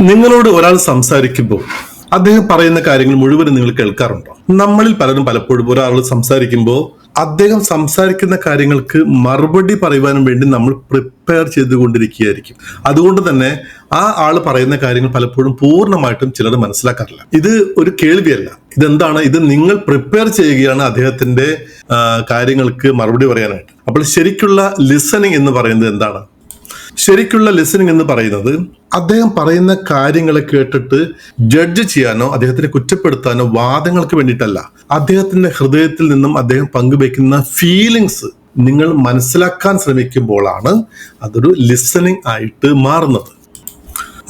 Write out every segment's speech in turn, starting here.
നിങ്ങളോട് ഒരാൾ സംസാരിക്കുമ്പോൾ അദ്ദേഹം പറയുന്ന കാര്യങ്ങൾ മുഴുവനും നിങ്ങൾ കേൾക്കാറുണ്ടോ? നമ്മളിൽ പലരും പലപ്പോഴും ഒരാൾ സംസാരിക്കുമ്പോൾ അദ്ദേഹം സംസാരിക്കുന്ന കാര്യങ്ങൾക്ക് മറുപടി പറയുവാനും വേണ്ടി നമ്മൾ പ്രിപ്പയർ ചെയ്തുകൊണ്ടിരിക്കുകയായിരിക്കും. അതുകൊണ്ട് തന്നെ ആ ആള് പറയുന്ന കാര്യങ്ങൾ പലപ്പോഴും പൂർണ്ണമായിട്ടും ചിലർ മനസ്സിലാക്കാറില്ല. ഇത് ഒരു കേൾവിയല്ല, ഇതെന്താണ്? ഇത് നിങ്ങൾ പ്രിപ്പയർ ചെയ്യുകയാണ് അദ്ദേഹത്തിന്റെ കാര്യങ്ങൾക്ക് മറുപടി പറയാനായിട്ട്. അപ്പോൾ ശരിക്കുള്ള ലിസണിങ് എന്ന് പറയുന്നത് എന്താണ്? ശരിക്കുള്ള ലിസണിങ് എന്ന് പറയുന്നത് അദ്ദേഹം പറയുന്ന കാര്യങ്ങളെ കേട്ടിട്ട് ജഡ്ജ് ചെയ്യാനോ അദ്ദേഹത്തിനെ കുറ്റപ്പെടുത്താനോ വാദങ്ങൾക്ക് വേണ്ടിയിട്ടല്ല. അദ്ദേഹത്തിന്റെ ഹൃദയത്തിൽ നിന്നും അദ്ദേഹം പങ്കുവെക്കുന്ന ഫീലിങ്സ് നിങ്ങൾ മനസ്സിലാക്കാൻ ശ്രമിക്കുമ്പോഴാണ് അതൊരു ലിസണിങ് ആയിട്ട് മാറുന്നത്.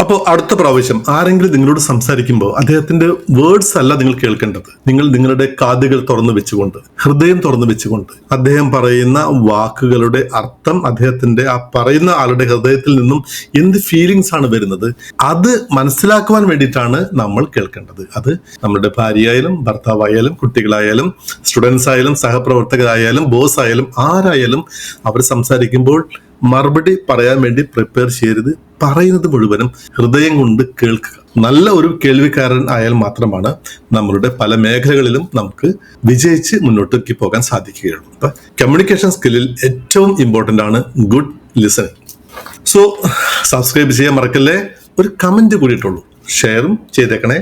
അപ്പോൾ അടുത്ത പ്രാവശ്യം ആരെങ്കിലും നിങ്ങളോട് സംസാരിക്കുമ്പോൾ അദ്ദേഹത്തിന്റെ വേർഡ്സ് അല്ല നിങ്ങൾ കേൾക്കേണ്ടത്. നിങ്ങൾ നിങ്ങളുടെ കാതുകൾ തുറന്നു വെച്ചുകൊണ്ട്, ഹൃദയം തുറന്നു വെച്ചുകൊണ്ട് അദ്ദേഹം പറയുന്ന വാക്കുകളുടെ അർത്ഥം, അദ്ദേഹത്തിന്റെ ആ പറയുന്ന ആളുടെ ഹൃദയത്തിൽ നിന്നും എന്ത് ഫീലിങ്സ് ആണ് വരുന്നത്, അത് മനസ്സിലാക്കുവാൻ വേണ്ടിയിട്ടാണ് നമ്മൾ കേൾക്കേണ്ടത്. അത് നമ്മുടെ ഭാര്യയായാലും ഭർത്താവായാലും കുട്ടികളായാലും സ്റ്റുഡൻസ് ആയാലും സഹപ്രവർത്തകരായാലും ബോസ് ആയാലും ആരായാലും അവർ സംസാരിക്കുമ്പോൾ മറുപടി പറയാൻ വേണ്ടി പ്രിപ്പയർ ചെയ്യരുത്. പറയുന്നത് മുഴുവനും ഹൃദയം കൊണ്ട് കേൾക്കുക. നല്ല ഒരു കേൾവിക്കാരൻ ആയാൽ മാത്രമാണ് നമ്മളുടെ പല മേഖലകളിലും നമുക്ക് വിജയിച്ച് മുന്നോട്ടേക്ക് പോകാൻ സാധിക്കുകയുള്ളൂ. അപ്പൊ കമ്മ്യൂണിക്കേഷൻ സ്കില്ലിൽ ഏറ്റവും ഇമ്പോർട്ടൻ്റ് ആണ് ഗുഡ് ലിസണിങ്. സോ സബ്സ്ക്രൈബ് ചെയ്യാൻ മറക്കല്ലേ. ഒരു കമന്റ് കൂടിയിട്ടുള്ളൂ, ഷെയറും ചെയ്തേക്കണേ.